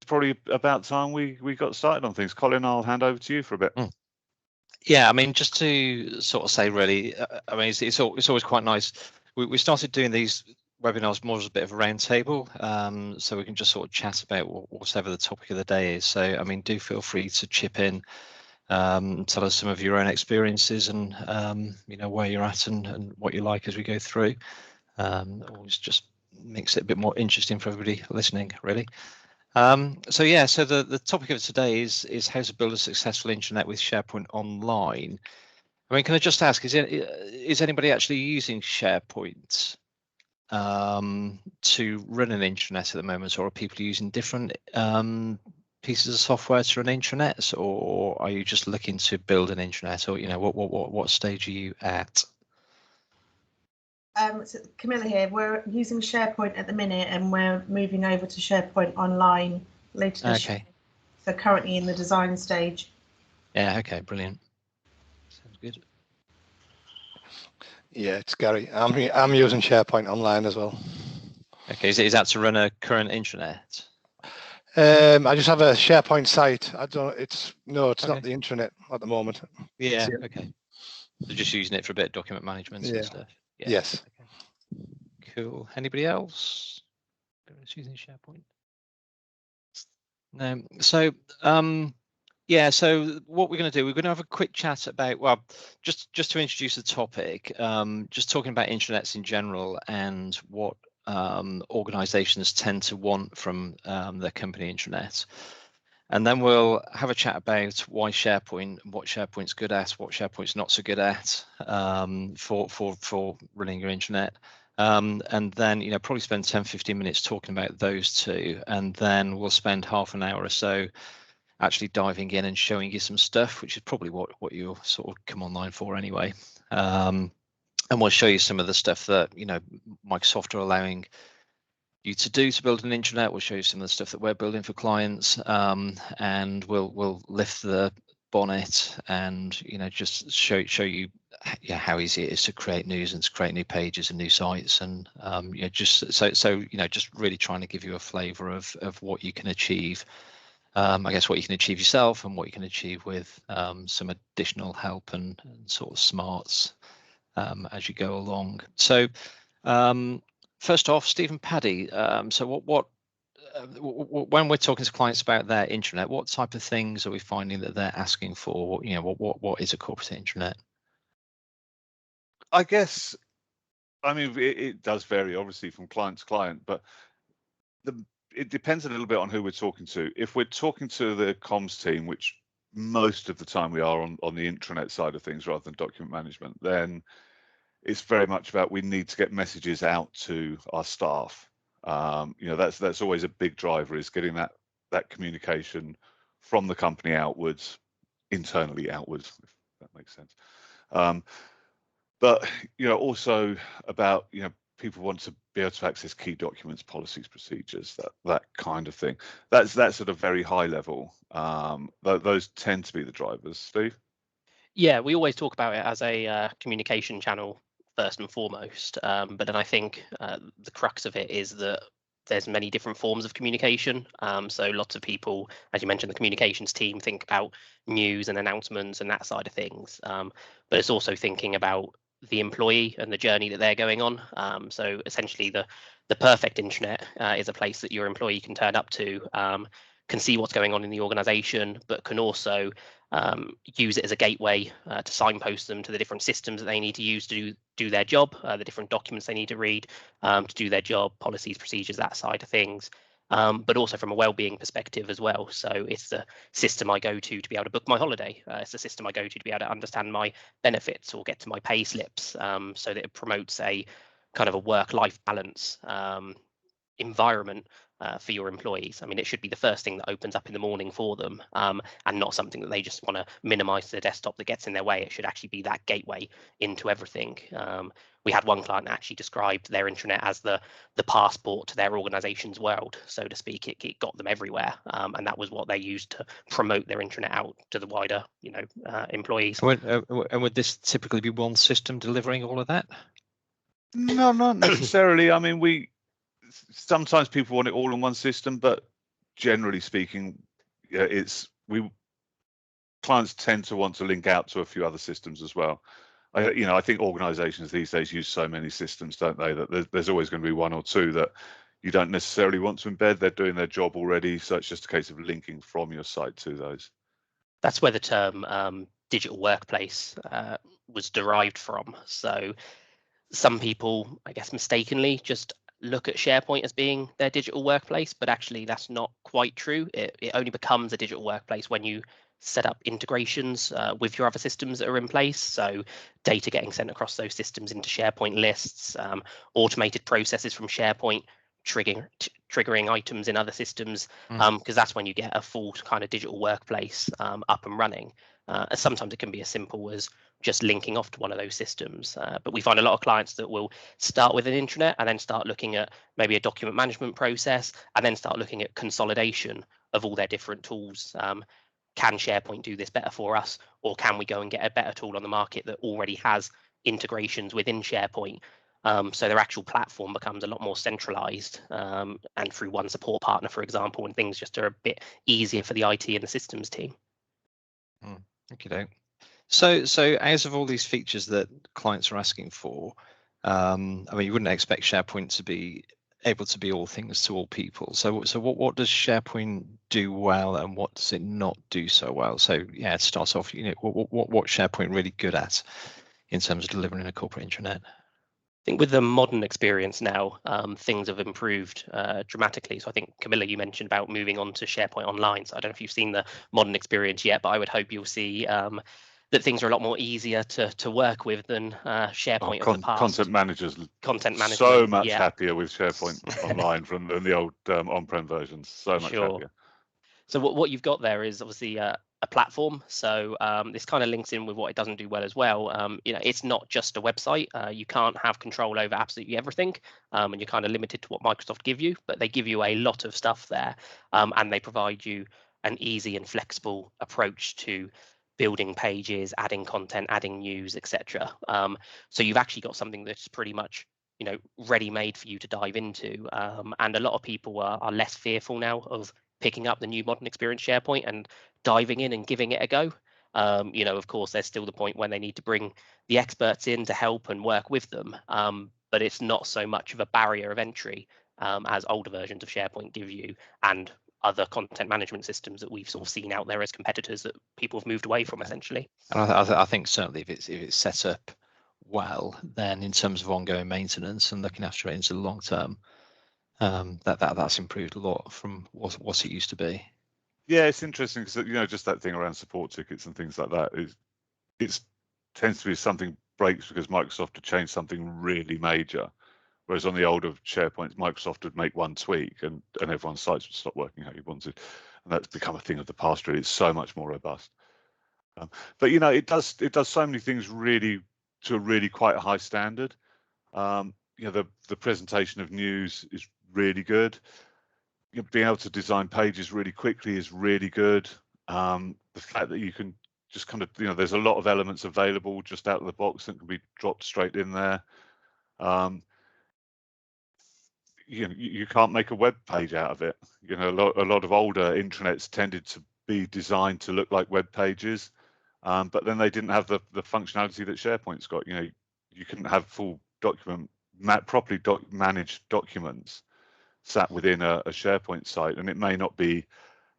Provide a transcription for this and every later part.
probably about time we got started on things. Colin, I'll hand over to you for a bit. Yeah, I mean, just to sort of say, really, I mean, it's always quite nice. We started doing these webinars more as a bit of a round table, so we can just sort of chat about whatever the topic of the day is. So, I mean, do feel free to chip in, tell us some of your own experiences and you know, where you're at and what you like as we go through. Always just makes it a bit more interesting for everybody listening, really. So yeah, so the topic of today is how to build a successful intranet with SharePoint Online. I mean, can I just ask, is anybody actually using SharePoint to run an intranet at the moment, or are people using different pieces of software to run intranets, or are you just looking to build an intranet, or you know, what stage are you at? So Camilla here. We're using SharePoint at the minute, and we're moving over to SharePoint Online later this year. So currently in the design stage. Yeah. Okay. Brilliant. Sounds good. Yeah, it's Gary. I'm using SharePoint Online as well. Okay. Is that to run a current intranet? I just have a SharePoint site. It's Okay. not the intranet at the moment. Yeah. Okay. So just using it for a bit of document management and stuff. Yeah. Yes. Okay. Cool. Anybody else using SharePoint? No. So yeah. So what we're going to do, we're going to have a quick chat about, well, just to introduce the topic, just talking about intranets in general and what organizations tend to want from their company intranet. And then we'll have a chat about why SharePoint, what SharePoint's good at, what SharePoint's not so good at for running your intranet. And then, you know, probably spend 10-15 minutes talking about those two. And then we'll spend half an hour or so actually diving in and showing you some stuff, which is probably what you'll sort of come online for anyway. And we'll show you some of the stuff that, you know, Microsoft are allowing you to do to build an intranet. We'll show you some of the stuff that we're building for clients, and we'll lift the bonnet and, you know, just show you how easy it is to create news and to create new pages and new sites, and you know, just so you know, just really trying to give you a flavour of what you can achieve. I guess what you can achieve yourself and what you can achieve with some additional help and sort of smarts as you go along. So first off, Stephen Paddy, so what when we're talking to clients about their intranet, what type of things are we finding that they're asking for? You know, what is a corporate intranet? I guess, I mean, it does vary obviously from client to client, but it depends a little bit on who we're talking to. If we're talking to the comms team, which most of the time we are on the intranet side of things rather than document management, then it's very much about we need to get messages out to our staff. You know, that's always a big driver, is getting that communication from the company outwards, internally outwards, if that makes sense. But you know, also about, you know, people want to be able to access key documents, policies, procedures, that kind of thing. That's at a very high level. Those tend to be the drivers. Steve? Yeah, we always talk about it as a communication channel first and foremost, but then I think the crux of it is that there's many different forms of communication. So lots of people, as you mentioned, the communications team think about news and announcements and that side of things, but it's also thinking about the employee and the journey that they're going on. So essentially the perfect intranet is a place that your employee can turn up to, can see what's going on in the organization, but can also use it as a gateway to signpost them to the different systems that they need to use to do their job, the different documents they need to read to do their job, policies, procedures, that side of things. But also from a well-being perspective as well. So it's the system I go to be able to book my holiday. It's the system I go to be able to understand my benefits or get to my pay slips, so that it promotes a kind of a work-life balance environment for your employees. I mean, it should be the first thing that opens up in the morning for them, and not something that they just want to minimize to their desktop that gets in their way. It should actually be that gateway into everything. We had one client that actually described their intranet as the passport to their organization's world, so to speak. It got them everywhere, and that was what they used to promote their intranet out to the wider, you know, employees. And would this typically be one system delivering all of that? No, not necessarily. I mean, sometimes people want it all in one system, but generally speaking, clients tend to want to link out to a few other systems as well. I think organizations these days use so many systems, don't they, that there's always going to be one or two that you don't necessarily want to embed. They're doing their job already, so it's just a case of linking from your site to those. That's where the term digital workplace was derived from. So some people, I guess, mistakenly just look at SharePoint as being their digital workplace, but actually that's not quite true. It only becomes a digital workplace when you set up integrations with your other systems that are in place. So data getting sent across those systems into SharePoint lists, automated processes from SharePoint triggering items in other systems, because that's when you get a full kind of digital workplace up and running. Sometimes it can be as simple as just linking off to one of those systems. But we find a lot of clients that will start with an intranet and then start looking at maybe a document management process and then start looking at consolidation of all their different tools. Can SharePoint do this better for us, or can we go and get a better tool on the market that already has integrations within SharePoint? So their actual platform becomes a lot more centralized, and through one support partner, for example, and things just are a bit easier for the IT and the systems team. Okay. So as of all these features that clients are asking for, I mean, you wouldn't expect SharePoint to be able to be all things to all people. So what does SharePoint do well, and what does it not do so well? So yeah, it starts off, what SharePoint really good at in terms of delivering a corporate intranet? I think with the modern experience now, things have improved dramatically. So I think, Camilla, you mentioned about moving on to SharePoint Online. So I don't know if you've seen the modern experience yet, but I would hope you'll see that things are a lot more easier to work with than SharePoint of the past. Content managers so much happier with SharePoint Online than the old on-prem versions. So much happier. So what you've got there is obviously a platform. So this kind of links in with what it doesn't do well as well. It's not just a website. You can't have control over absolutely everything, and you're kind of limited to what Microsoft give you. But they give you a lot of stuff there, and they provide you an easy and flexible approach to building pages, adding content, adding news, etc. So you've actually got something that's pretty much ready-made for you to dive into, and a lot of people are less fearful now of picking up the new modern experience SharePoint and diving in and giving it a go. Of course, there's still the point when they need to bring the experts in to help and work with them, but it's not so much of a barrier of entry as older versions of SharePoint give you, and other content management systems that we've sort of seen out there as competitors that people have moved away from, essentially. And I think certainly if it's set up well, then in terms of ongoing maintenance and looking after it into the long term, that's improved a lot from what it used to be. Yeah, it's interesting because just that thing around support tickets and things like that it tends to be something breaks because Microsoft had changed something really major, whereas on the older SharePoint, Microsoft would make one tweak and everyone's sites would stop working how you wanted, and that's become a thing of the past. Really, it's so much more robust. But it does so many things really to a really quite high standard. The presentation of news is really good. Being able to design pages really quickly is really good. The fact that you can just kind of there's a lot of elements available just out of the box that can be dropped straight in there. You can't make a web page out of it. A lot of older intranets tended to be designed to look like web pages, but then they didn't have the functionality that SharePoint's got. You couldn't have full properly managed documents sat within a SharePoint site, and it may not be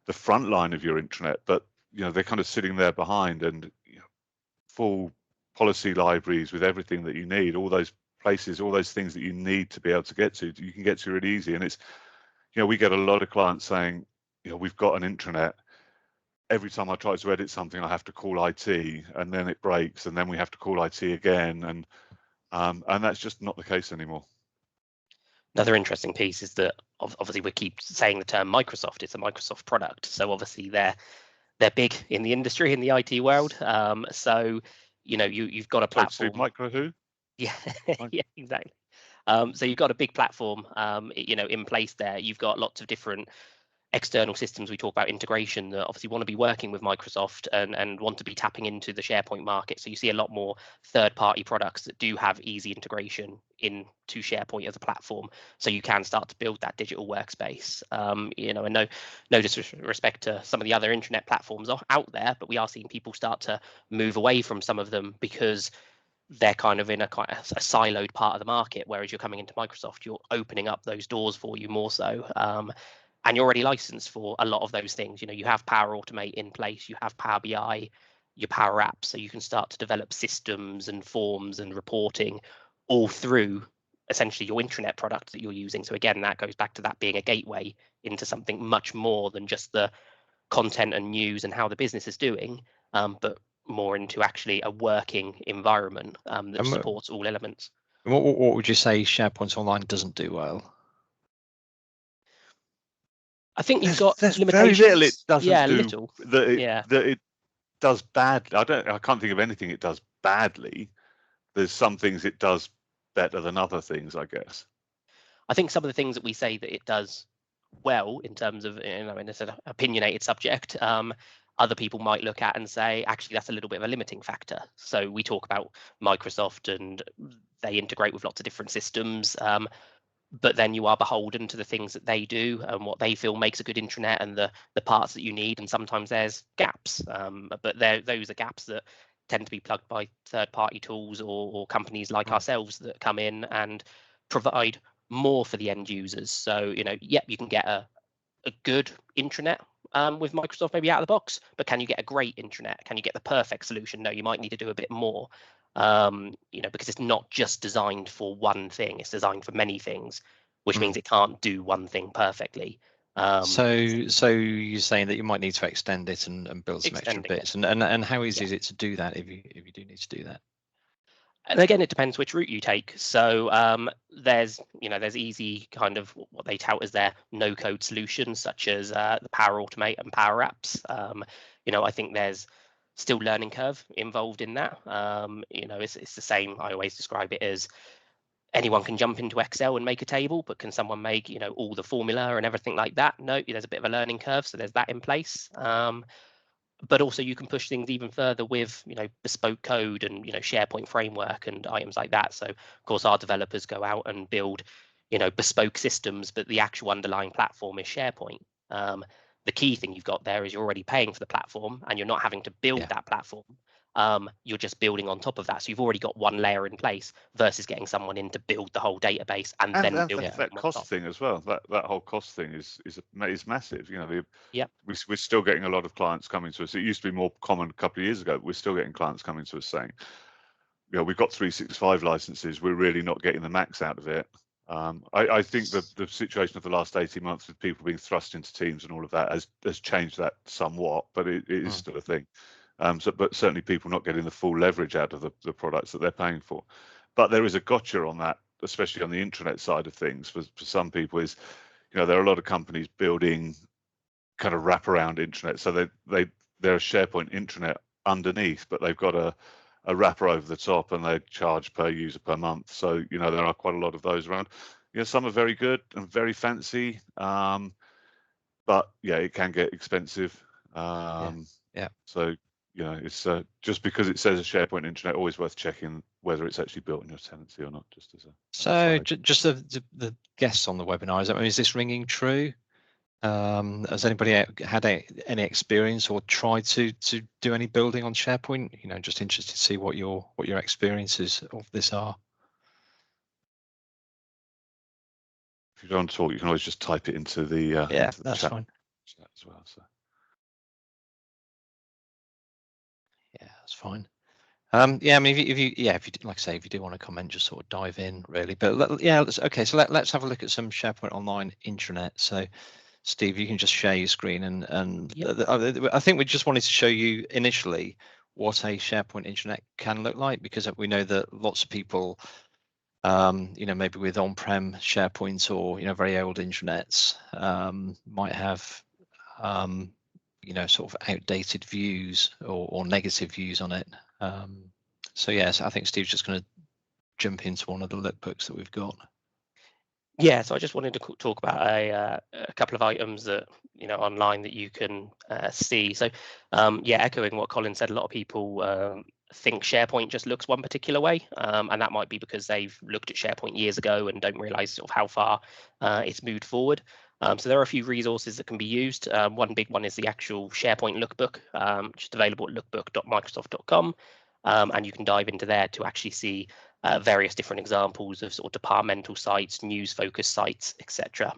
the front line of your intranet, but they're kind of sitting there behind, and full policy libraries with everything that you need, all those places, all those things that you need to be able to get to, you can get to really easy. And it's we get a lot of clients saying we've got an intranet, every time I try to edit something I have to call IT, and then it breaks, and then we have to call IT again, and that's just not the case anymore. Another interesting piece is that obviously we keep saying the term Microsoft. It's a Microsoft product, so obviously they're big in the industry, in the IT world. So you've got a platform. Micro who? Yeah, yeah, exactly. So you've got a big platform, in place there. You've got lots of different external systems, we talk about integration that obviously want to be working with Microsoft and want to be tapping into the SharePoint market. So you see a lot more third-party products that do have easy integration into SharePoint as a platform, so you can start to build that digital workspace. You know, and no disrespect to some of the other intranet platforms out there, but we are seeing people start to move away from some of them because they're kind of in a siloed part of the market, whereas you're coming into Microsoft, you're opening up those doors for you more so. And you're already licensed for a lot of those things. You know, you have Power Automate in place, you have Power BI, your Power Apps, so you can start to develop systems and forms and reporting all through essentially your intranet product that you're using. So again, that goes back to that being a gateway into something much more than just the content and news and how the business is doing, but more into actually a working environment that supports all elements. What would you say SharePoint Online doesn't do well? I think you've got there's limitations. very little it doesn't yeah, do little. that it does bad. I can't think of anything it does badly. There's some things it does better than other things, I guess. I think some of the things that we say that it does well in terms of, you know, and it's an opinionated subject, other people might look at and say, actually, that's a little bit of a limiting factor. So we talk about Microsoft and they integrate with lots of different systems. But then you are beholden to the things that they do and what they feel makes a good intranet and the parts that you need. And sometimes there's gaps, but those are gaps that tend to be plugged by third-party tools or companies like ourselves that come in and provide more for the end users. So, you know, yep, you can get a good intranet with Microsoft maybe out of the box, but can you get a great intranet? Can you get the perfect solution? No, you might need to do a bit more. You know, because it's not just designed for one thing, it's designed for many things, which means it can't do one thing perfectly. So you're saying that you might need to extend it and build some extra bits, and how easy is it to do that if you do need to do that? And again, it depends which route you take. So there's easy kind of what they tout as their no-code solutions, such as the Power Automate and Power Apps. You know, I think there's still learning curve involved in that. You know, it's the same. I always describe it as anyone can jump into Excel and make a table, but can someone make, you know, all the formula and everything like that? No, there's a bit of a learning curve. So there's that in place. But also you can push things even further with, you know, bespoke code and, you know, SharePoint framework and items like that. So of course our developers go out and build, you know, bespoke systems, but the actual underlying platform is SharePoint. The key thing you've got there is you're already paying for the platform and you're not having to build that platform. You're just building on top of that. So you've already got one layer in place versus getting someone in to build the whole database and then build that cost thing as well. That whole cost thing is massive. You know, we're still getting a lot of clients coming to us. It used to be more common a couple of years ago. We're still getting clients coming to us saying, you know, we've got 365 licenses. We're really not getting the max out of it. I think the situation of the last 18 months with people being thrust into teams and all of that has changed that somewhat, but it is still a thing. But certainly people not getting the full leverage out of the products that they're paying for. But there is a gotcha on that, especially on the intranet side of things. For some people, is, you know, there are a lot of companies building kind of wraparound intranet. So they're a SharePoint intranet underneath, but they've got a wrapper over the top and they charge per user per month. So, you know, there are quite a lot of those around. You know, some are very good and very fancy, but yeah, it can get expensive. So, you know, it's just because it says a SharePoint intranet, always worth checking whether it's actually built in your tenancy or not. Just as a so just the guests on the webinar, is this ringing true? Has anybody had any experience or tried to do any building on SharePoint? You know, just interested to see what your experiences of this are. If you don't want to talk, you can always just type it into the into the that's chat fine as well. So yeah, that's fine. Yeah, I mean, if you like I say, if you do want to comment, just sort of dive in really. But okay. So let's have a look at some SharePoint Online intranet. So Steve, you can just share your screen and I think we just wanted to show you initially what a SharePoint intranet can look like, because we know that lots of people, you know, maybe with on-prem SharePoint or, you know, very old intranets might have, you know, sort of outdated views or negative views on it. So yes, I think Steve's just going to jump into one of the lookbooks that we've got. Yeah, so I just wanted to talk about a couple of items that online that you can see. So yeah, echoing what Colin said, a lot of people think SharePoint just looks one particular way, and that might be because they've looked at SharePoint years ago and don't realise sort of how far it's moved forward. So there are a few resources that can be used. One big one is the actual SharePoint lookbook, which is available at lookbook.microsoft.com, and you can dive into there to actually see various different examples of sort of departmental sites, news focused sites, etc.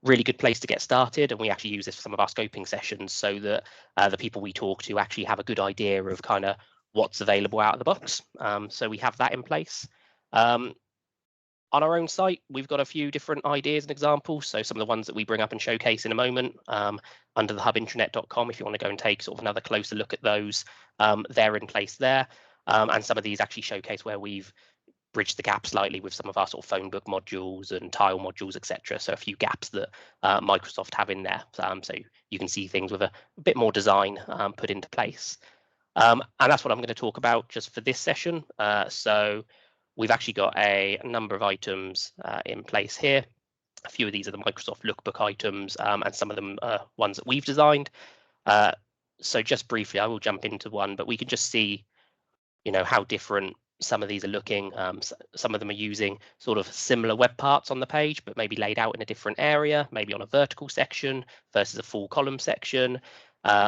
Really good place to get started, and we actually use this for some of our scoping sessions so that the people we talk to actually have a good idea of kind of what's available out of the box. So we have that in place. On our own site, we've got a few different ideas and examples. So some of the ones that we bring up and showcase in a moment under the hub intranet.com, if you want to go and take sort of another closer look at those, they're in place there. And some of these actually showcase where we've bridged the gap slightly with some of our sort of phone book modules and tile modules, etc. So a few gaps that Microsoft have in there. So you can see things with a bit more design put into place. And that's what I'm going to talk about just for this session. So we've actually got a number of items in place here. A few of these are the Microsoft Lookbook items, and some of them are ones that we've designed. So just briefly, I will jump into one, but we can just see, how different some of these are looking. Some of them are using sort of similar web parts on the page, but maybe laid out in a different area, maybe on a vertical section versus a full column section,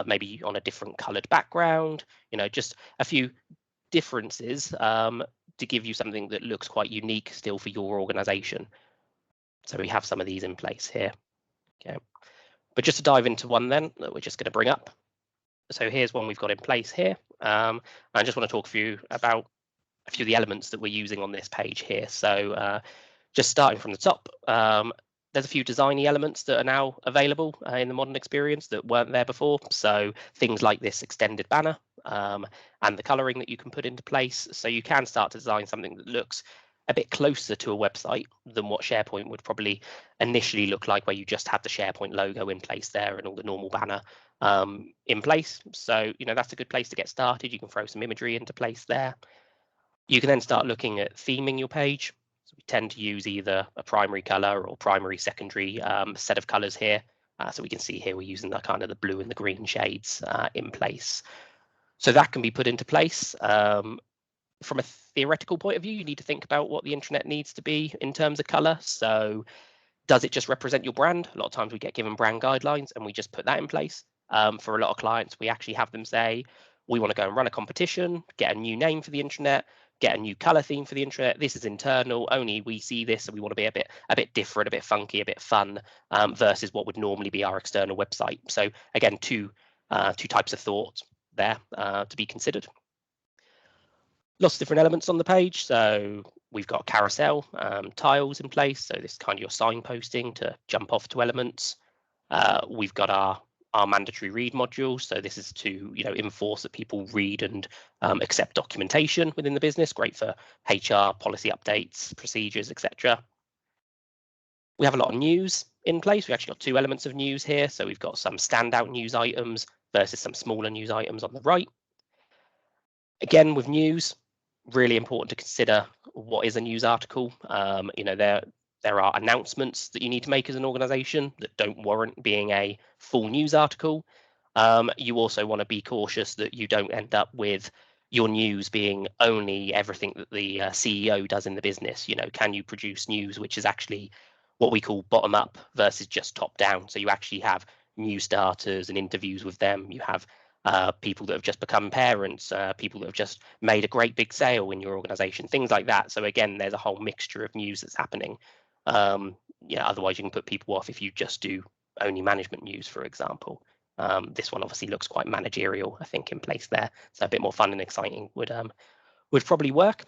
maybe on a different colored background, just a few differences to give you something that looks quite unique still for your organization. So we have some of these in place here. Okay. But just to dive into one then that we're just going to bring up. So here's one we've got in place here. I just want to talk to you about a few of the elements that we're using on this page here. So just starting from the top, there's a few designy elements that are now available in the modern experience that weren't there before. So things like this extended banner and the coloring that you can put into place. So you can start to design something that looks a bit closer to a website than what SharePoint would probably initially look like, where you just have the SharePoint logo in place there and all the normal banner in place. So, that's a good place to get started. You can throw some imagery into place there. You can then start looking at theming your page. So we tend to use either a primary color or primary secondary set of colors here. So we can see here we're using the kind of the blue and the green shades in place. So that can be put into place. From a theoretical point of view, you need to think about what the intranet needs to be in terms of color. So does it just represent your brand? A lot of times we get given brand guidelines and we just put that in place. For a lot of clients, we actually have them say, we want to go and run a competition, get a new name for the intranet, get a new color theme for the intranet. This is internal, only we see this, and we want to be a bit different, a bit funky, a bit fun, versus what would normally be our external website. So again, two types of thought there to be considered. Lots of different elements on the page. So we've got carousel tiles in place. So this is kind of your signposting to jump off to elements. We've got our mandatory read module. So this is to enforce that people read and accept documentation within the business. Great for HR, policy updates, procedures, etc. We have a lot of news in place. We actually got two elements of news here. So we've got some standout news items versus some smaller news items on the right. Again, with news, really important to consider what is a news article. There are announcements that you need to make as an organization that don't warrant being a full news article. You also want to be cautious that you don't end up with your news being only everything that the CEO does in the business. Can you produce news which is actually what we call bottom up versus just top down? So you actually have news starters and interviews with them. You have people that have just become parents, people that have just made a great big sale in your organization, things like that. So again, there's a whole mixture of news that's happening. Otherwise you can put people off if you just do only management news, for example. This one obviously looks quite managerial, I think, in place there. So a bit more fun and exciting would probably work.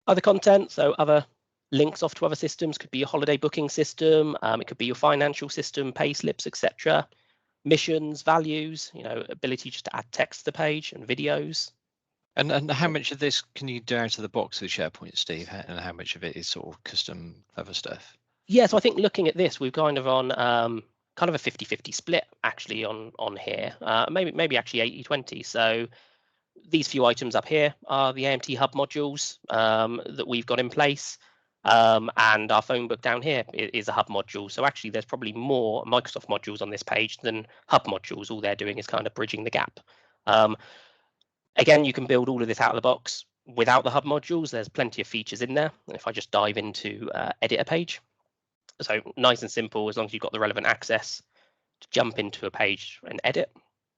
Other content, so other links off to other systems, could be your holiday booking system, it could be your financial system, pay slips, etc. Missions, values, ability just to add text to the page and videos. And how much of this can you do out of the box with SharePoint, Steve? And how much of it is sort of custom clever stuff? Yeah, so I think looking at this, we've kind of on kind of a 50-50 split actually on here, maybe actually 80-20. So these few items up here are the AMT Hub modules that we've got in place. And our phone book down here is a hub module. So actually there's probably more Microsoft modules on this page than hub modules. All they're doing is kind of bridging the gap. Again, you can build all of this out of the box without the hub modules. There's plenty of features in there. If I just dive into edit a page, so nice and simple, as long as you've got the relevant access to jump into a page and edit.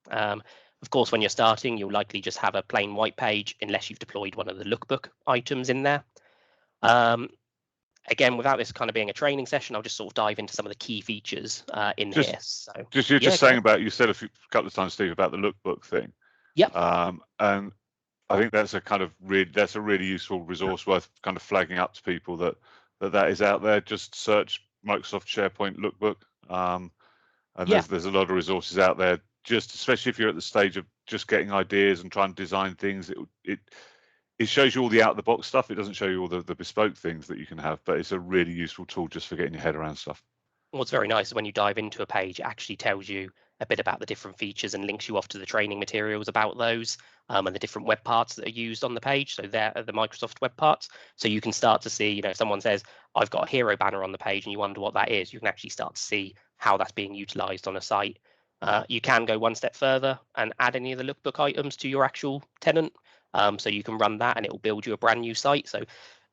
Of course, when you're starting, you'll likely just have a plain white page unless you've deployed one of the lookbook items in there. Again, without this kind of being a training session, I'll just sort of dive into some of the key features in here. So you're just saying about, you said a couple of times, Steve, about the lookbook thing. Yep. And I think that's a kind of really useful resource worth kind of flagging up to people that is out there. Just search Microsoft SharePoint lookbook, and there's a lot of resources out there. Just especially if you're at the stage of just getting ideas and trying to design things, it shows you all the out of the box stuff. It doesn't show you all the bespoke things that you can have, but it's a really useful tool just for getting your head around stuff. What's very nice is when you dive into a page, it actually tells you a bit about the different features and links you off to the training materials about those, and the different web parts that are used on the page. So they're the Microsoft web parts. So you can start to see, if someone says, I've got a hero banner on the page and you wonder what that is, you can actually start to see how that's being utilized on a site. You can go one step further and add any of the lookbook items to your actual tenant. So you can run that and it will build you a brand new site. So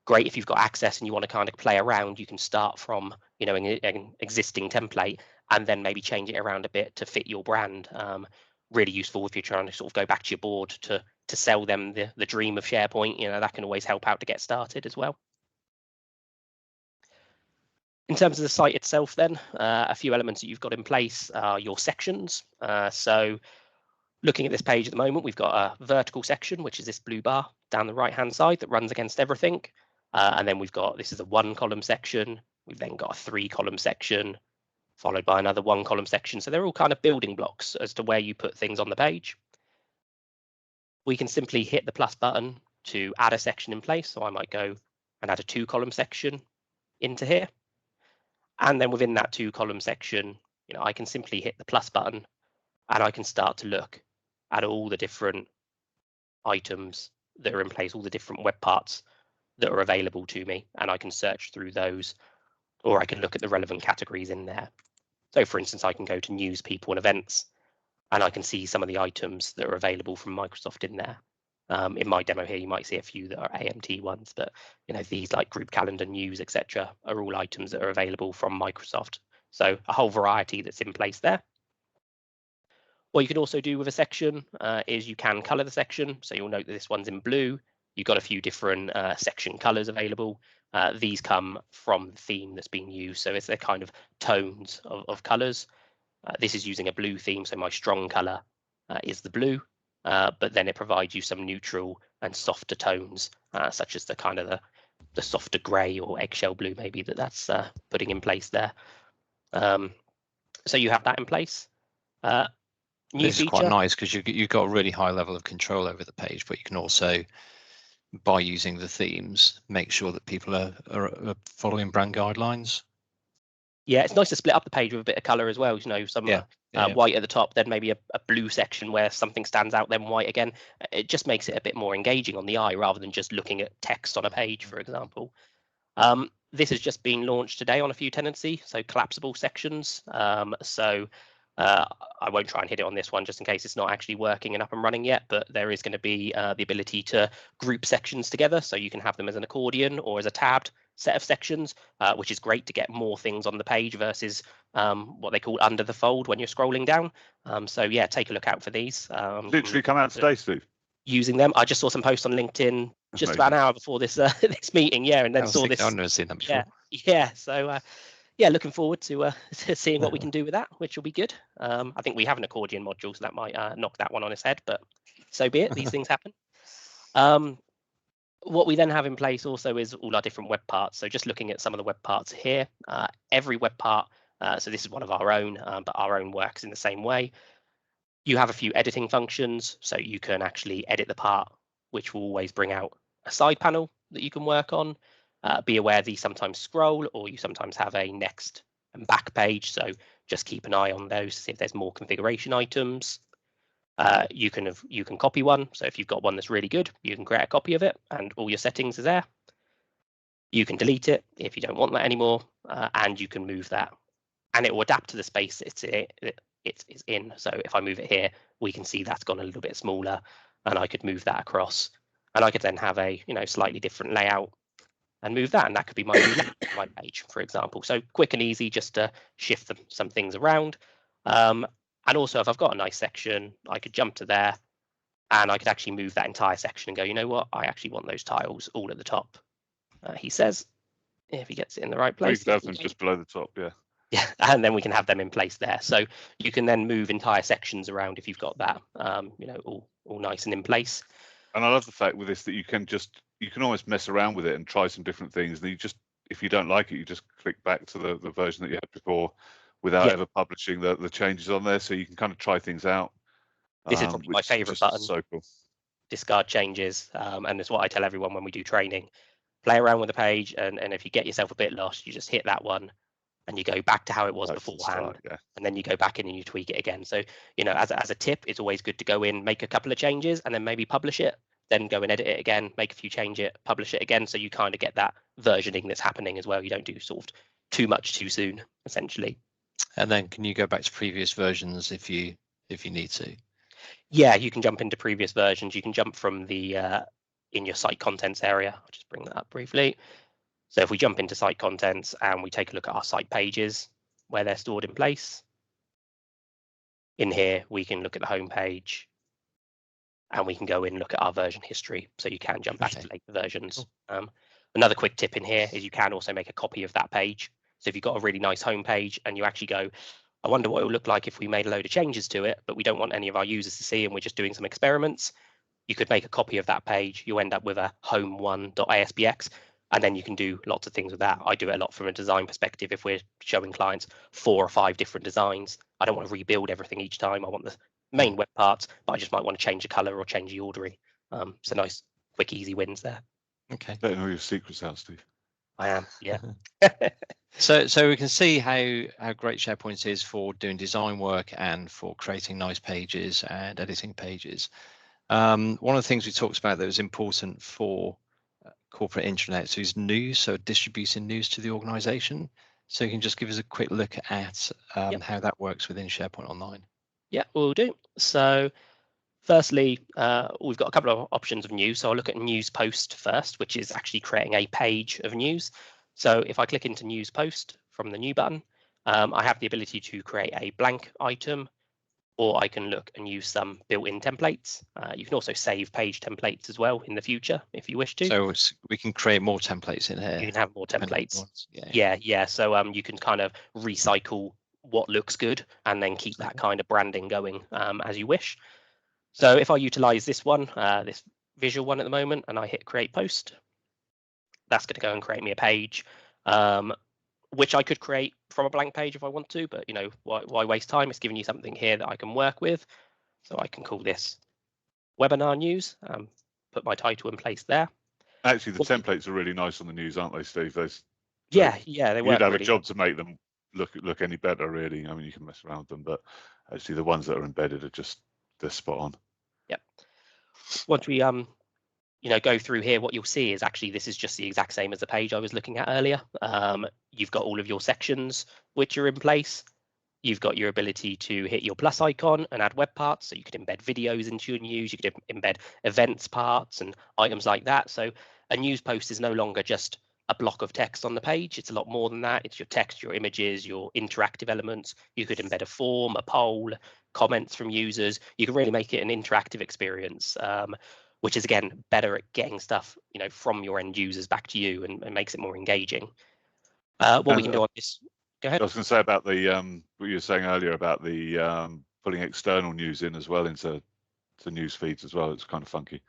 great if you've got access and you want to kind of play around, you can start from an existing template and then maybe change it around a bit to fit your brand. Really useful if you're trying to sort of go back to your board to sell them the dream of SharePoint. That can always help out to get started as well. In terms of the site itself then, a few elements that you've got in place are your sections. So looking at this page at the moment, we've got a vertical section, which is this blue bar down the right-hand side that runs against everything. And then this is a 1-column section. We've then got a 3-column section, followed by another 1-column section. So they're all kind of building blocks as to where you put things on the page. We can simply hit the plus button to add a section in place. So I might go and add a 2-column section into here. And then within that 2-column section, I can simply hit the plus button and I can start to look at all the different items that are in place, all the different web parts that are available to me, and I can search through those, or I can look at the relevant categories in there. So for instance, I can go to news, people and events, and I can see some of the items that are available from Microsoft in there. In my demo here, you might see a few that are AMT ones, but these like group calendar, news, etc. are all items that are available from Microsoft. So a whole variety that's in place there. What you can also do with a section is you can color the section. So you'll note that this one's in blue. You've got a few different section colors available. These come from the theme that's being used. So it's their kind of tones of colors. This is using a blue theme. So my strong color is the blue, but then it provides you some neutral and softer tones, such as the kind of the softer gray or eggshell blue, maybe that's putting in place there. So you have that in place. This is quite nice because you've got a really high level of control over the page, but you can also, by using the themes, make sure that people are following brand guidelines. Yeah, it's nice to split up the page with a bit of color as well. Some white at the top, then maybe a blue section where something stands out, then white again. It just makes it a bit more engaging on the eye rather than just looking at text on a page, for example. This has just been launched today on a few tenancy, so collapsible sections. I won't try and hit it on this one just in case it's not actually working and up and running yet, but there is going to be the ability to group sections together, so you can have them as an accordion or as a tabbed set of sections, which is great to get more things on the page versus what they call under the fold when you're scrolling down. So yeah, take a look out for these. Literally come out today, Steve. Using them. I just saw some posts on LinkedIn just about an hour before this this meeting, and then saw this. I've never seen that before. Yeah. So yeah, looking forward to seeing what we can do with that, which will be good. I think we have an accordion module, so that might knock that one on its head, but so be it. These things happen. What we then have in place also is all our different web parts. So just looking at some of the web parts here, every web part, so this is one of our own, but our own works in the same way. You have a few editing functions, so you can actually edit the part, which will always bring out a side panel that you can work on. Be aware these sometimes scroll, or you sometimes have a next and back page, so just keep an eye on those to see if there's more configuration items. You can copy one, so if you've got one that's really good, you can create a copy of it and all your settings are there. You can delete it if you don't want that anymore, and you can move that, and it will adapt to the space it's in. So if I move it here, we can see that's gone a little bit smaller, and I could move that across, and I could then have a slightly different layout and move that, and that could be my new my page, for example. So quick and easy, just to shift some things around. And also, if I've got a nice section, I could jump to there, and I could actually move that entire section and go, you know what, I actually want those tiles all at the top. He says, if he gets it in the right place. You could have them just below the top, yeah. Yeah, and then we can have them in place there. So you can then move entire sections around if you've got that, all nice and in place. And I love the fact with this that you can almost mess around with it and try some different things. And if you don't like it, you just click back to the version that you had before without ever publishing the changes on there. So you can kind of try things out. This is probably my favorite button. So cool. Discard changes, and it's what I tell everyone when we do training. Play around with the page, and if you get yourself a bit lost, you just hit that one and you go back to how it was beforehand, and then you go back in and you tweak it again. So, as a tip, it's always good to go in, make a couple of changes, and then maybe publish it, then go and edit it again, make a few changes, publish it again. So you kind of get that versioning that's happening as well. You don't do sort of too much too soon, essentially. And then can you go back to previous versions if you need to? Yeah, you can jump into previous versions. You can jump from the in your site contents area. I'll just bring that up briefly. So if we jump into site contents and we take a look at our site pages where they're stored in place, in here we can look at the home page, and we can go in and look at our version history. So you can jump back to later versions. Cool. Another quick tip in here is you can also make a copy of that page. So if you've got a really nice home page and you actually go, I wonder what it would look like if we made a load of changes to it, but we don't want any of our users to see and we're just doing some experiments, you could make a copy of that page. You end up with a home1.aspx, and then you can do lots of things with that. I do it a lot from a design perspective. If we're showing clients 4 or 5 different designs, I don't want to rebuild everything each time. I want the main web parts, but I just might want to change the color or change the ordering. So nice, quick, easy wins there. Okay. Letting all your secrets out, Steve. I am, yeah. So we can see how great SharePoint is for doing design work and for creating nice pages and editing pages. One of the things we talked about that was important for corporate intranet is news, so distributing news to the organization. So you can just give us a quick look at how that works within SharePoint Online. Yeah, we'll do. So firstly, we've got a couple of options of news. So I'll look at news post first, which is actually creating a page of news. So if I click into news post from the new button, I have the ability to create a blank item, or I can look and use some built-in templates. You can also save page templates as well in the future if you wish to. So we can create more templates in here. You can have more templates. Yeah. So you can kind of recycle what looks good and then keep that kind of branding going as you wish. So if I utilize this one, this visual one at the moment, and I hit create post, that's going to go and create me a page, which I could create from a blank page if I want to, but why waste time? It's giving you something here that I can work with. So I can call this webinar news, put my title in place there. Actually, the templates are really nice on the news, aren't they, Steve? Yeah, they work. You'd have really a job to make them look any better, really. I mean, you can mess around with them, but actually the ones that are embedded are they're spot on. Yep. Once we go through here, what you'll see is actually this is just the exact same as the page I was looking at earlier. You've got all of your sections which are in place. You've got your ability to hit your plus icon and add web parts. So you could embed videos into your news. You could embed events parts and items like that. So a news post is no longer just a block of text on the page. It's a lot more than that. It's your text, your images, your interactive elements. You could embed a form, a poll, comments from users. You can really make it an interactive experience, which is, again, better at getting stuff from your end users back to you and makes it more engaging. What we can do on this. Go ahead. I was going to say about the what you were saying earlier about the putting external news in as well into news feeds as well. It's kind of funky.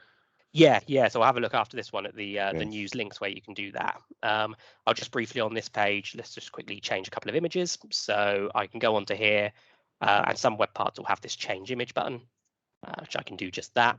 Yeah. So I'll have a look after this one at the news links where you can do that. I'll just briefly on this page, let's just quickly change a couple of images. So I can go onto here, and some web parts will have this change image button, which I can do just that.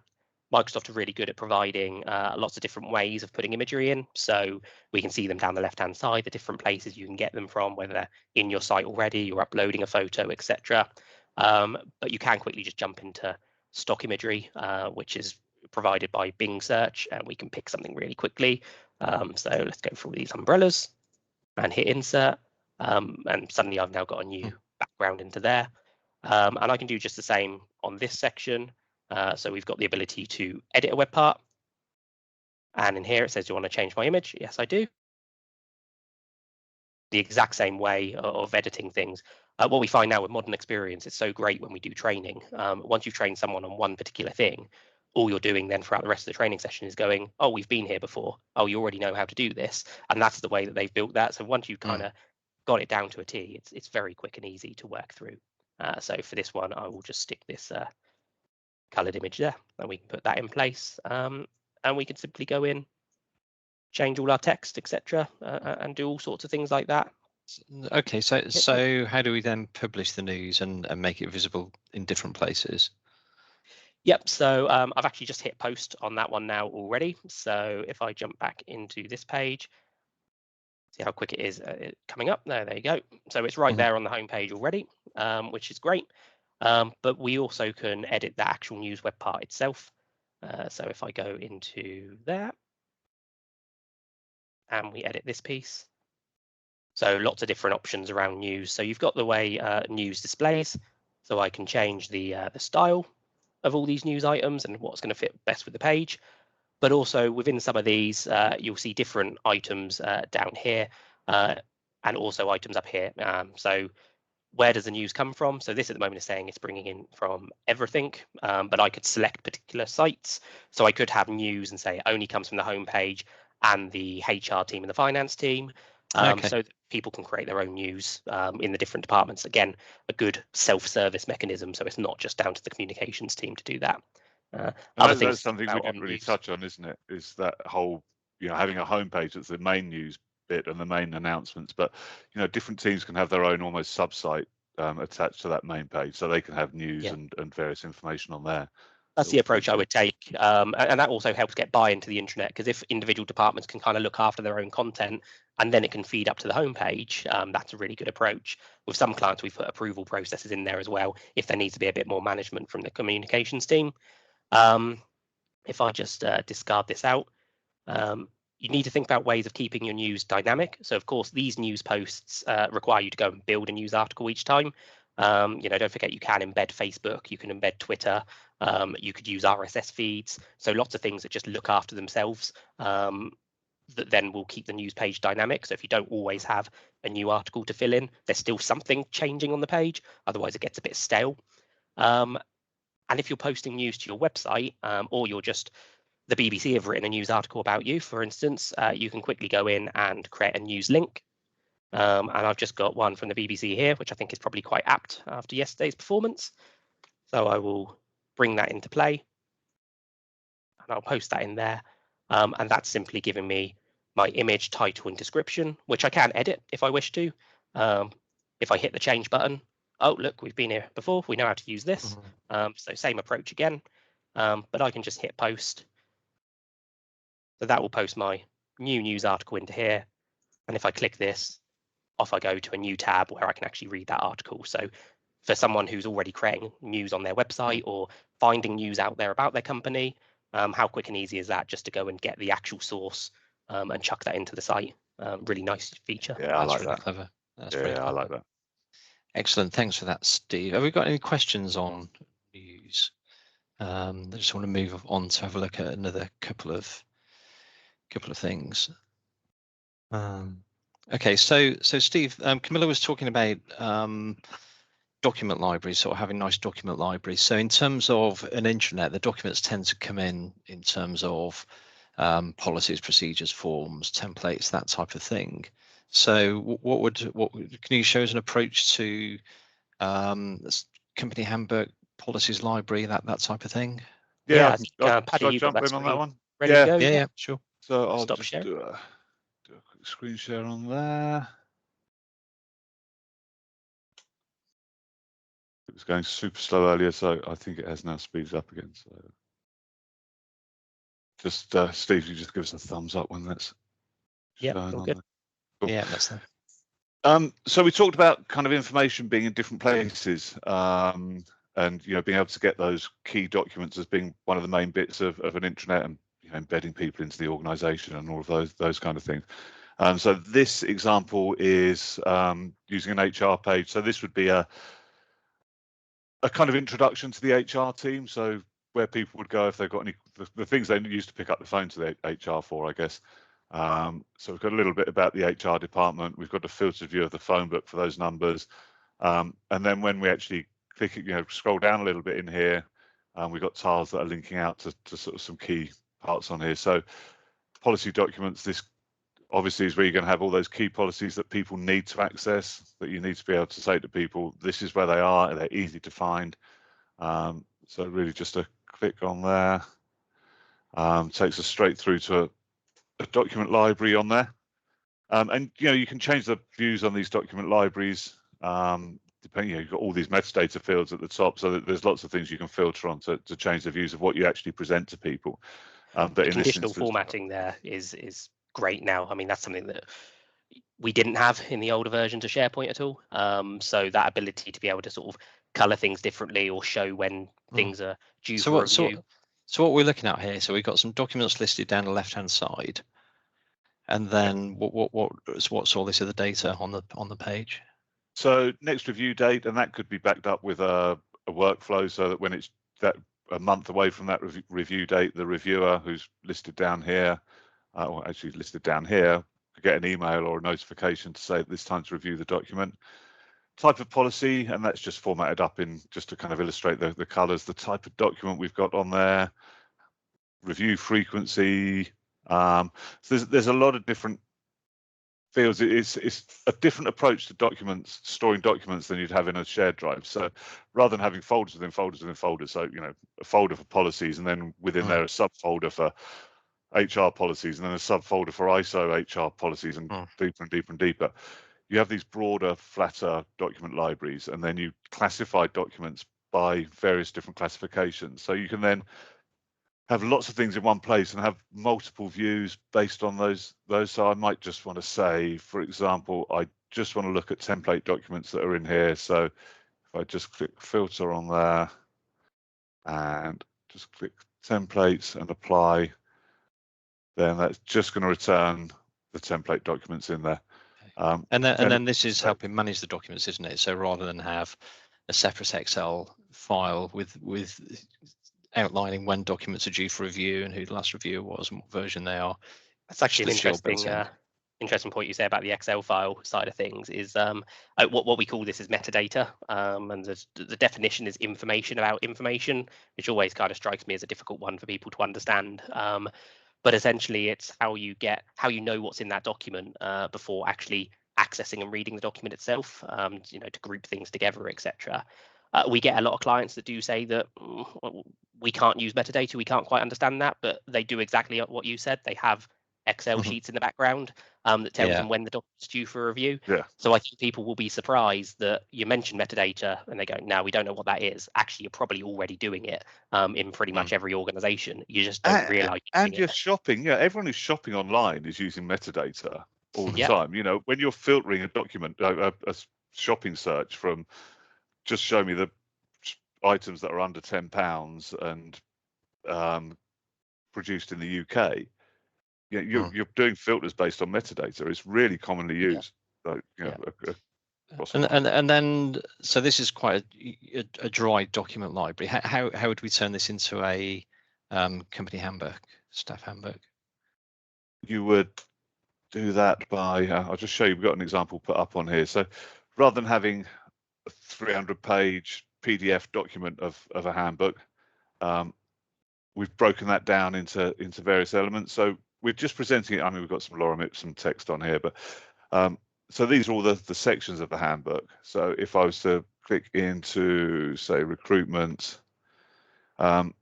Microsoft are really good at providing lots of different ways of putting imagery in. So we can see them down the left-hand side, the different places you can get them from, whether they're in your site already, you're uploading a photo, etc. But you can quickly just jump into stock imagery, which is provided by Bing search, and we can pick something really quickly. So let's go through these umbrellas and hit insert. And suddenly I've now got a new background into there. And I can do just the same on this section. So we've got the ability to edit a web part. And in here it says, do you want to change my image? Yes, I do. The exact same way of editing things. What we find now with modern experience, it's so great when we do training. Once you've trained someone on one particular thing, all you're doing then throughout the rest of the training session is going, oh, we've been here before. Oh, you already know how to do this. And that's the way that they've built that. So once you kind of got it down to a T, it's very quick and easy to work through. So for this one, I will just stick this colored image there, and we can put that in place. And we can simply go in, change all our text, etc., and do all sorts of things like that. Okay, so how do we then publish the news and make it visible in different places? Yep, so I've actually just hit post on that one now already. So if I jump back into this page, see how quick it is coming up. There you go. So it's right there on the home page already, which is great. But we also can edit the actual news web part itself. So if I go into there and we edit this piece, so lots of different options around news. So you've got the way news displays. So I can change the style of all these news items and what's going to fit best with the page. But also within some of these, you'll see different items down here and also items up here. So where does the news come from? So this at the moment is saying it's bringing in from everything, but I could select particular sites. So I could have news and say it only comes from the home page and the HR team and the finance team. So that people can create their own news in the different departments. Again, a good self-service mechanism. So it's not just down to the communications team to do that. That's something we didn't really touch on, isn't it? Is that whole, having a homepage that's the main news bit and the main announcements, but different teams can have their own almost sub-site attached to that main page, so they can have news and various information on there. That's the approach I would take, and that also helps get buy-in to the intranet, because if individual departments can kind of look after their own content and then it can feed up to the homepage, that's a really good approach. With some clients, we've put approval processes in there as well if there needs to be a bit more management from the communications team. If I just discard this out, you need to think about ways of keeping your news dynamic. So of course, these news posts require you to go and build a news article each time. Don't forget you can embed Facebook, you can embed Twitter, you could use RSS feeds. So lots of things that just look after themselves that then will keep the news page dynamic. So if you don't always have a new article to fill in, there's still something changing on the page. Otherwise it gets a bit stale. And if you're posting news to your website or you're just the BBC have written a news article about you, for instance, you can quickly go in and create a news link. And I've just got one from the BBC here, which I think is probably quite apt after yesterday's performance. So I will bring that into play and I'll post that in there. And that's simply giving me my image, title and description, which I can edit if I wish to. If I hit the change button, oh, look, we've been here before. We know how to use this. So same approach again, but I can just hit post. So that will post my new news article into here. And if I click this, off I go to a new tab where I can actually read that article. So for someone who's already creating news on their website or finding news out there about their company, how quick and easy is that just to go and get the actual source and chuck that into the site? Really nice feature. Yeah, I like really that. Clever. That's yeah, really clever. I like that. Excellent. Thanks for that, Steve. Have we got any questions on news? I just want to move on to have a look at another couple of things. Okay, so Steve, Camilla was talking about document libraries, sort of having nice document libraries. So in terms of an intranet, the documents tend to come in terms of policies, procedures, forms, templates, that type of thing. So what can you show us an approach to company handbook, policies library, that type of thing? Yeah, Paddy, you've got that on that one. Ready to go? Yeah, sure. So I'll Stop just share. do a quick screen share on there. It was going super slow earlier, so I think it has now speeds up again. So just Steve, you just give us a thumbs up when that's all good. Cool. Yeah, that's that. So we talked about kind of information being in different places, and being able to get those key documents as being one of the main bits of an intranet, and embedding people into the organization and all of those kind of things. So this example is using an HR page. So this would be a kind of introduction to the HR team. So where people would go if they've got any the things they used to pick up the phone to the HR for, I guess. So we've got a little bit about the HR department. We've got a filtered view of the phone book for those numbers. And then when we actually click, scroll down a little bit in here, we've got tiles that are linking out to sort of some key parts on here. So policy documents, this obviously is where you're going to have all those key policies that people need to access, that you need to be able to say to people, this is where they are, they're easy to find. So really just a click on there, takes us straight through to a document library on there. And you can change the views on these document libraries, depending, you've got all these metadata fields at the top, so that there's lots of things you can filter on to change the views of what you actually present to people. But the conditional formatting there is great now. I mean, that's something that we didn't have in the older versions of SharePoint at all. So that ability to be able to sort of color things differently or show when things are due for review. So what we're looking at here, so we've got some documents listed down the left-hand side, and then what's all this other data on the page? So next review date, and that could be backed up with a workflow, so that when it's a month away from that review date, the reviewer who's listed down here, or actually listed down here, could get an email or a notification to say this time to review the document. Type of policy, and that's just formatted up in just to kind of illustrate the colors, the type of document we've got on there, review frequency. So there's a lot of different fields. It's a different approach to documents, storing documents, than you'd have in a shared drive. So rather than having folders within folders within folders, so a folder for policies, and then within there a subfolder for HR policies, and then a subfolder for ISO HR policies, and deeper and deeper and deeper. You have these broader, flatter document libraries, and then you classify documents by various different classifications. So you can then have lots of things in one place and have multiple views based on those. So I might just want to say, for example, I just want to look at template documents that are in here. So if I just click filter on there and just click templates and apply, then that's just going to return the template documents in there. And then this is helping manage the documents, isn't it? So rather than have a separate Excel file with outlining when documents are due for review and who the last reviewer was and what version they are. That's actually an interesting point you say about the Excel file side of things. Is what we call this is metadata, and the definition is information about information, which always kind of strikes me as a difficult one for people to understand. But essentially, it's how you know what's in that document before actually accessing and reading the document itself. To group things together, etc. We get a lot of clients that do say that we can't use metadata, we can't quite understand that, but they do exactly what you said. They have Excel sheets in the background that tells them when the document's due for review. So I think people will be surprised that you mentioned metadata and they go, no, we don't know what that is. Actually, you're probably already doing it in pretty much every organization. You just don't realize. And you're shopping. Everyone who's shopping online is using metadata all the time. When you're filtering a document, a shopping search from just show me the items that are under £10 and produced in the UK. You're doing filters based on metadata. It's really commonly used. And then so this is quite a dry document library. How would we turn this into a company handbook, staff handbook? You would do that by I'll just show you. We've got an example put up on here. So rather than having a 300-page PDF document of a handbook, we've broken that down into various elements. So we're just presenting it. I mean, we've got some text on here, but so these are all the sections of the handbook. So if I was to click into, say, recruitment, so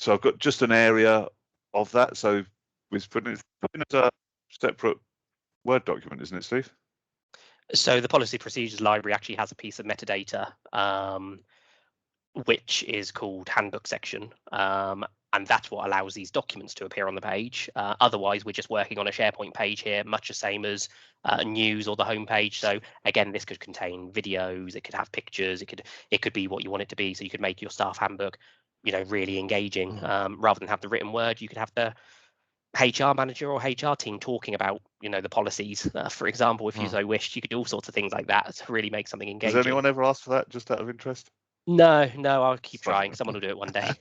I've got just an area of that. So we're putting it as a separate Word document, isn't it, Steve? So the policy procedures library actually has a piece of metadata, which is called handbook section. And that's what allows these documents to appear on the page. Otherwise, we're just working on a SharePoint page here, much the same as news or the home page. So again, this could contain videos, it could have pictures, it could be what you want it to be. So you could make your staff handbook, really engaging. Rather than have the written word, you could have the HR manager or HR team talking about, the policies, for example, if you so wished. You could do all sorts of things like that to really make something engaging. Has anyone ever asked for that, just out of interest? No, I'll keep trying. Someone will do it one day.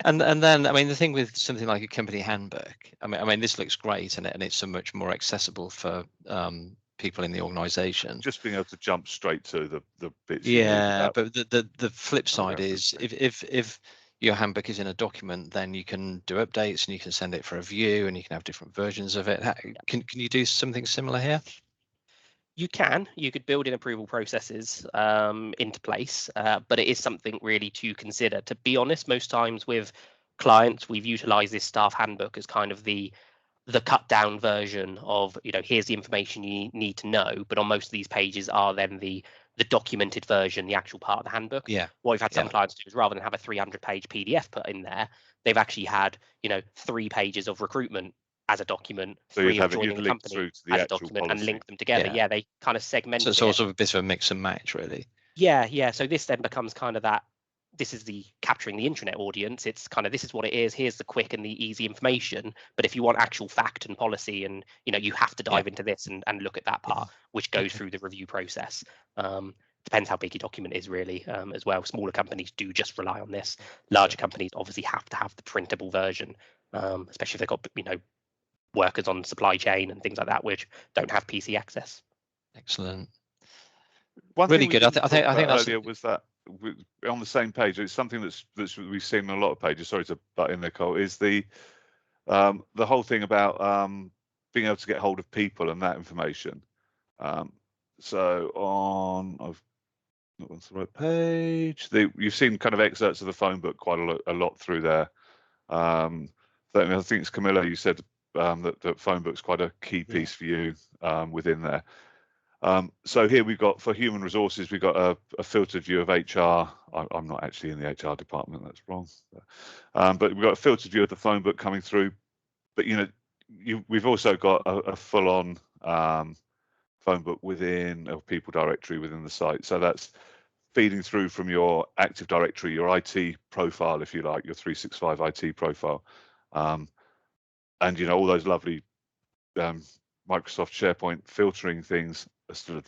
and then, I mean, the thing with something like a company handbook, I mean, this looks great, and it's so much more accessible for people in the organisation. Just being able to jump straight to the bits. Yeah, but the flip side is if your handbook is in a document, then you can do updates and you can send it for a view, and you can have different versions of it. Can you do something similar here? You could build in approval processes into place, but it is something really to consider. To be honest, most times with clients, we've utilized this staff handbook as kind of the cut down version of, here's the information you need to know. But on most of these pages are then the documented version, the actual part of the handbook. Yeah. What we've had some clients do is, rather than have a 300-page PDF put in there, they've actually had, 3 pages of recruitment as a document, so 3 of joining the company through to the as a actual document, policy. and link them together. Yeah, they kind of segment. So it's also a bit of a mix and match, really. Yeah. So this then becomes kind of that. This is the capturing the intranet audience. It's kind of, this is what it is. Here's the quick and the easy information. But if you want actual fact and policy, and you have to dive into this and look at that part, which goes through the review process. Depends how big your document is, really, as well. Smaller companies do just rely on this. Larger companies obviously have to have the printable version, especially if they've got workers on supply chain and things like that, which don't have PC access. Excellent. One really thing good. I think that's earlier was that on the same page. It's something that's we've seen on a lot of pages. Sorry to butt in there, Cole. Is the whole thing about being able to get hold of people and that information. So I've not gone to the right page. You've seen kind of excerpts of the phone book quite a lot through there. I think it's Camilla. You said that phone book's quite a key piece for you within there. So here we've got, for human resources, we've got a filtered view of HR. I'm not actually in the HR department, that's wrong. But we've got a filtered view of the phone book coming through. But we've also got a full-on phone book within a people directory within the site. So that's feeding through from your Active Directory, your IT profile, if you like, your 365 IT profile, and all those lovely Microsoft SharePoint filtering things are still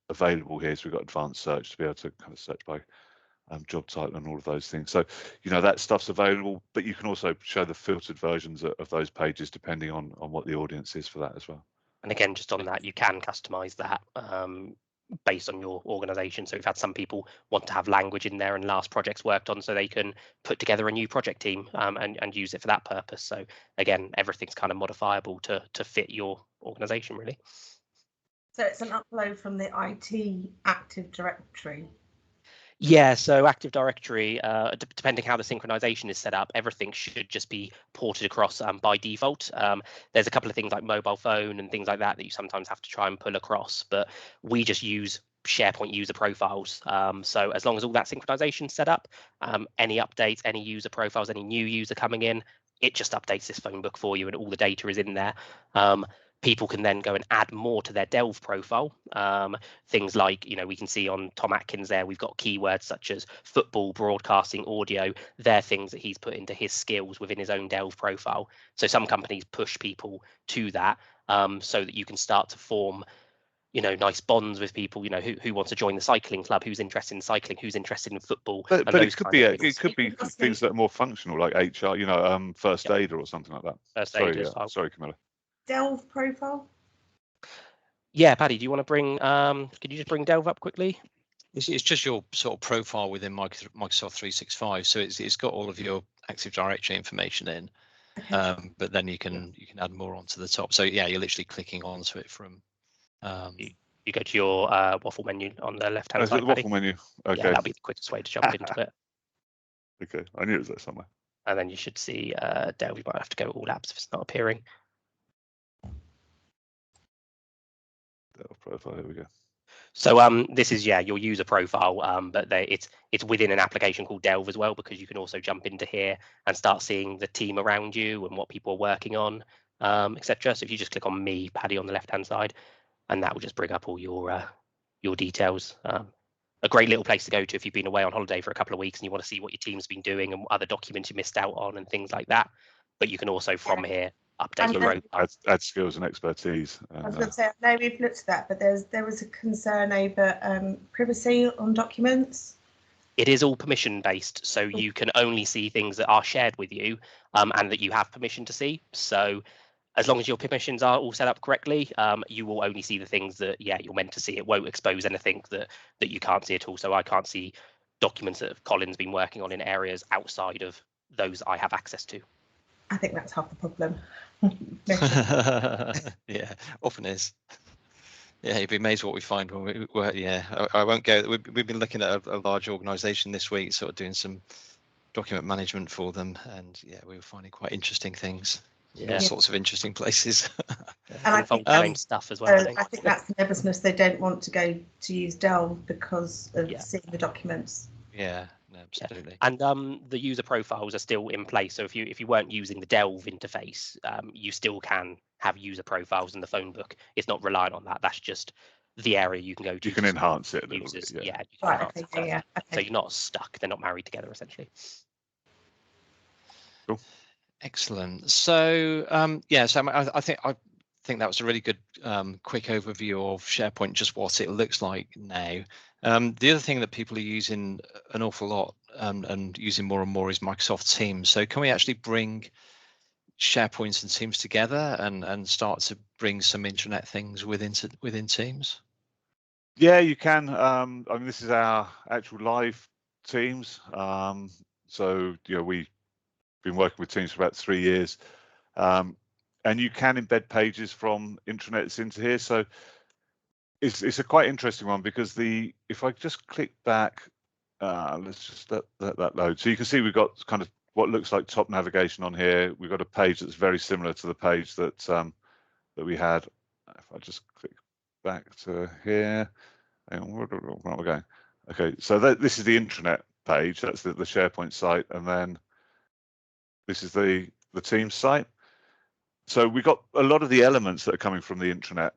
available here. So we've got advanced search to be able to kind of search by job title and all of those things. So that stuff's available, but you can also show the filtered versions of those pages depending on what the audience is for that as well. And again, just on that, you can customize that based on your organization. So we've had some people want to have language in there and last projects worked on, so they can put together a new project team and use it for that purpose. So again, everything's kind of modifiable to fit your organization, really. So it's an upload from the IT Active Directory. Yeah, so Active Directory, depending how the synchronization is set up, everything should just be ported across by default. There's a couple of things like mobile phone and things like that you sometimes have to try and pull across, but we just use SharePoint user profiles. So as long as all that synchronization is set up, any updates, any user profiles, any new user coming in, it just updates this phone book for you and all the data is in there. People can then go and add more to their Delve profile. Things like, we can see on Tom Atkins there, we've got keywords such as football, broadcasting, audio. They're things that he's put into his skills within his own Delve profile. So some companies push people to that so that you can start to form, nice bonds with people, who wants to join the cycling club, who's interested in cycling, who's interested in football. But it could be things that are more functional, like HR, first aider or something like that. First aider. Sorry, Camilla. Delve profile? Yeah, Paddy, do you want to bring, could you just bring Delve up quickly? It's just your sort of profile within Microsoft 365. So it's got all of your Active Directory information in, but then you can add more onto the top. So yeah, you're literally clicking onto it from. You go to your waffle menu on the left-hand side, the waffle menu. Okay. Yeah, that'll be the quickest way to jump into it. Okay, I knew it was there somewhere. And then you should see Delve. You might have to go all apps if it's not appearing. Delve profile. Here we go. So this is your user profile, but it's within an application called Delve as well, because you can also jump into here and start seeing the team around you and what people are working on, etc. So if you just click on me, Paddy, on the left-hand side, and that will just bring up all your details. A great little place to go to if you've been away on holiday for a couple of weeks and you want to see what your team's been doing and other documents you missed out on and things like that. But you can also from here update your profile. Add skills and expertise. I was going to say, I know we've looked at that, but there was a concern over privacy on documents. It is all permission based, so you can only see things that are shared with you and that you have permission to see. So as long as your permissions are all set up correctly, you will only see the things that you're meant to see. It won't expose anything that you can't see at all. So I can't see documents that Colin's been working on in areas outside of those I have access to. I think that's half the problem. Yeah, often is. Yeah, you'd be amazed what we find when we work. Yeah, I won't go. We've been looking at a large organisation this week, sort of doing some document management for them, and yeah, we were finding quite interesting things. All sorts of interesting places. And I think stuff as well. I think that's the nervousness. They don't want to go to use Delve because of seeing the documents. Yeah, no, absolutely. And the user profiles are still in place. So if you weren't using the Delve interface, you still can have user profiles in the phone book. It's not reliant on that. That's just the area you can go to. You can enhance it a little bit. Yeah. Okay. So you're not stuck. They're not married together, essentially. Cool. Excellent. So so I think that was a really good quick overview of SharePoint, just what it looks like now. The other thing that people are using an awful lot and using more and more is Microsoft Teams. So can we actually bring SharePoint and Teams together and start to bring some intranet things within Teams? Yeah, you can. I mean, this is our actual live Teams. So we've been working with Teams for about 3 years, and you can embed pages from intranets into here. So it's a quite interesting one because if I just click back, let's just let that load. So you can see we've got kind of what looks like top navigation on here. We've got a page that's very similar to the page that we had. If I just click back to here, where are we going? Okay, so this is the intranet page. That's the SharePoint site, and then this is the Teams site. So we've got a lot of the elements that are coming from the intranet,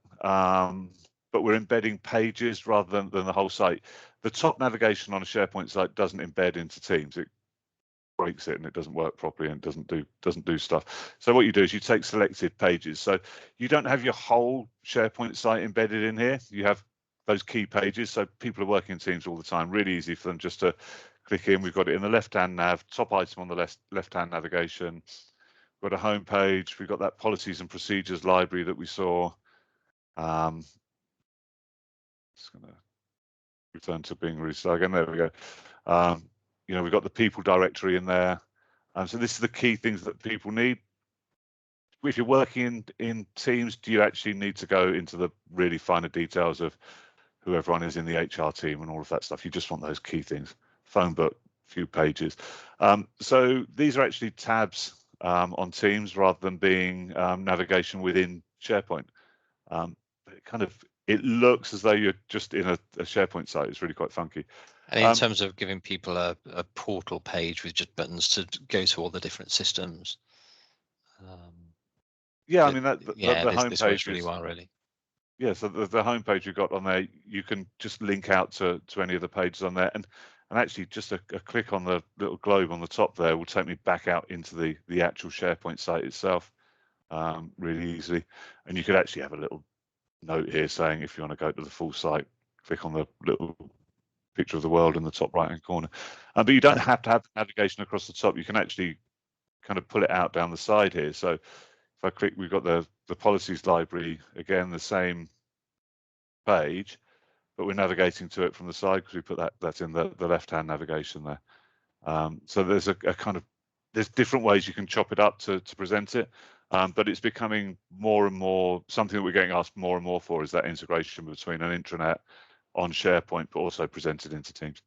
but we're embedding pages rather than the whole site. The top navigation on a SharePoint site doesn't embed into Teams. It breaks it and it doesn't work properly and doesn't do stuff. So what you do is you take selected pages. So you don't have your whole SharePoint site embedded in here. You have those key pages. So people are working in Teams all the time. Really easy for them just to click in. We've got it in the left-hand nav, top item on the left-hand navigation. We've got a home page. We've got that policies and procedures library that we saw. Just going to return to being restart again. There we go. We've got the people directory in there. So this is the key things that people need. If you're working in Teams, do you actually need to go into the really finer details of who everyone is in the HR team and all of that stuff? You just want those key things. Phone book, few pages. So these are actually tabs on Teams rather than being navigation within SharePoint. It looks as though you're just in a SharePoint site. It's really quite funky. And in terms of giving people a portal page with just buttons to go to all the different systems. I mean, the home this page works really well, really. Yeah, so the home page you've got on there, you can just link out to any of the pages on there, and actually just a click on the little globe on the top there will take me back out into the actual SharePoint site itself really easily. And you could actually have a little note here saying if you want to go to the full site, click on the little picture of the world in the top right hand corner. But you don't have to have navigation across the top. You can actually kind of pull it out down the side here. So if I click, we've got the policies library, again, the same page, but we're navigating to it from the side because we put that's in the left hand navigation there. So there's there's different ways you can chop it up to present it. But it's becoming more and more something that we're getting asked more and more for, is that integration between an intranet on SharePoint, but also presented into Teams.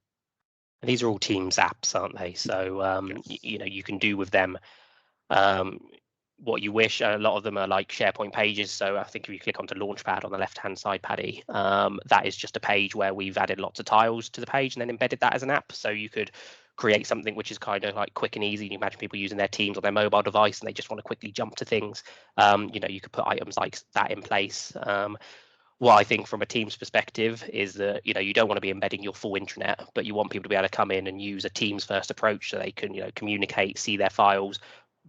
And these are all Teams apps, aren't they? So you can do with them what you wish. A lot of them are like SharePoint pages. So I think if you click onto Launchpad on the left-hand side, Paddy, that is just a page where we've added lots of tiles to the page and then embedded that as an app. So you could create something which is kind of like quick and easy. You imagine people using their Teams on their mobile device and they just want to quickly jump to things. You could put items like that in place. What I think from a Teams perspective is that you don't want to be embedding your full intranet, but you want people to be able to come in and use a Teams first approach so they can communicate, see their files,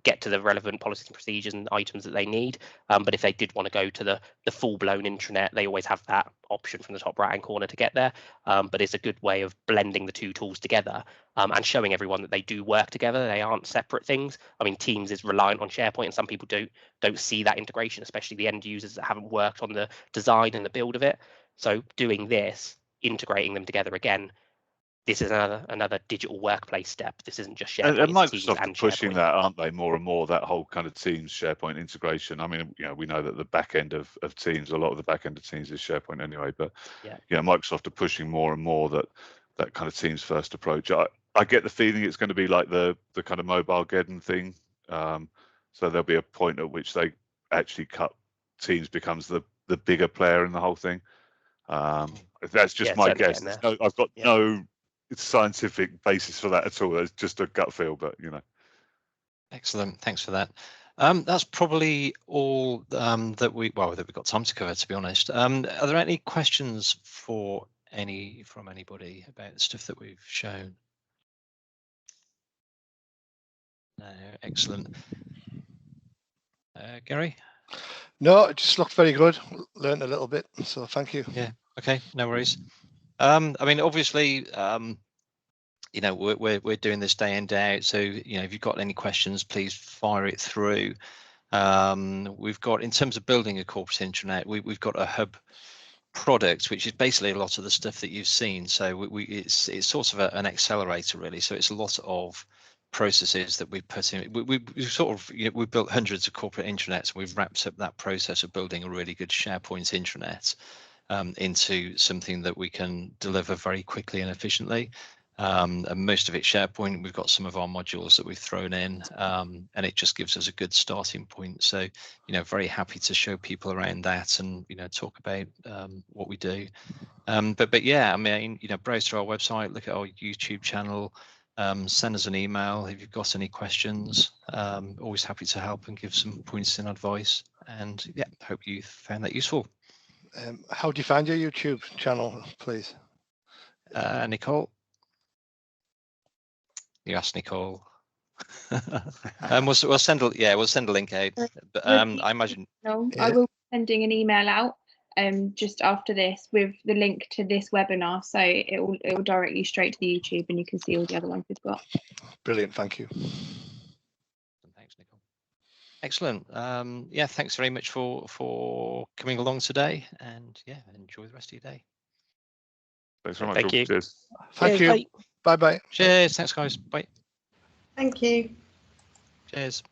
get to the relevant policies and procedures and items that they need. But if they did want to go to the full-blown intranet, they always have that option from the top right-hand corner to get there. But it's a good way of blending the two tools together and showing everyone that they do work together. They aren't separate things. I mean, Teams is reliant on SharePoint, and some people don't see that integration, especially the end users that haven't worked on the design and the build of it. So doing this, integrating them together again, this is another digital workplace step. This isn't just SharePoint. And Microsoft are pushing SharePoint. that, aren't they, more and more, that whole kind of Teams SharePoint integration. I mean, we know that the back end of Teams, a lot of the back end of Teams is SharePoint anyway, but Microsoft are pushing more and more that kind of Teams first approach. I get the feeling it's going to be like the kind of mobile Geddon thing. So there'll be a point at which they actually Teams becomes the bigger player in the whole thing. That's just my guess. I've got no scientific basis for that at all. It's just a gut feel, but Excellent, thanks for that. That's probably all that we've got time to cover, to be honest. Are there any questions from anybody about the stuff that we've shown? No, excellent. Gary? No, it just looked very good. Learned a little bit, so thank you. Yeah, okay, no worries. I mean, obviously, we're doing this day in, day out, so if you've got any questions, please fire it through. We've got, in terms of building a corporate intranet, we've got a hub product, which is basically a lot of the stuff that you've seen. So it's sort of an accelerator, really. So it's a lot of processes that we put in. We've built hundreds of corporate intranets, and we've wrapped up that process of building a really good SharePoint intranet into something that we can deliver very quickly and efficiently. And most of it SharePoint. We've got some of our modules that we've thrown in, and it just gives us a good starting point. So, very happy to show people around that and talk about what we do. But yeah, I mean, browse through our website, look at our YouTube channel, send us an email if you've got any questions. Always happy to help and give some points and advice. And yeah, hope you found that useful. How do you find your YouTube channel, please? Nicole? You asked Nicole. We'll send a link out. But I imagine. No, I will be sending an email out just after this with the link to this webinar, so it will direct you straight to the YouTube, and you can see all the other ones we've got. Brilliant, thank you. Thanks, Nicole. Excellent. Yeah, thanks very much for coming along today, and yeah, enjoy the rest of your day. Thanks very much. Thank you. Cheers. Thank you. Bye bye. Cheers. Thanks, guys. Bye. Thank you. Cheers.